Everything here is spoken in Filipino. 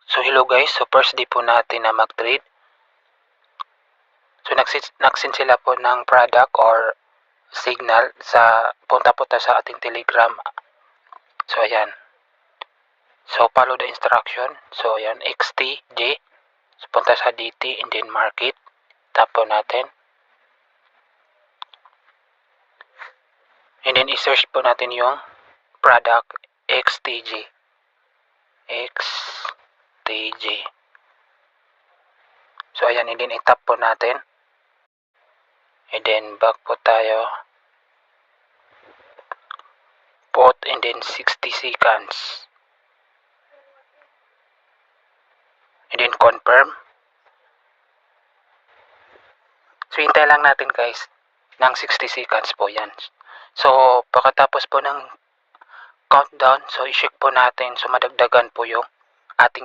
So hello guys, so first day po natin na mag-trade. So nagsin sila po ng product or signal sa punta po tayo sa ating Telegram. So ayan. So follow the instruction. So ayan, XTJ. So punta sa DT and then market. Tap po natin. And then i-search po natin yung product XTJ. XTJ. So ayan, and then i-tap po natin. And then back po tayo. Put and then 60 seconds. And then confirm. So hintay lang natin guys ng 60 seconds po yan. So pagkatapos po ng countdown, so i-check po natin, so madagdagan po yung ating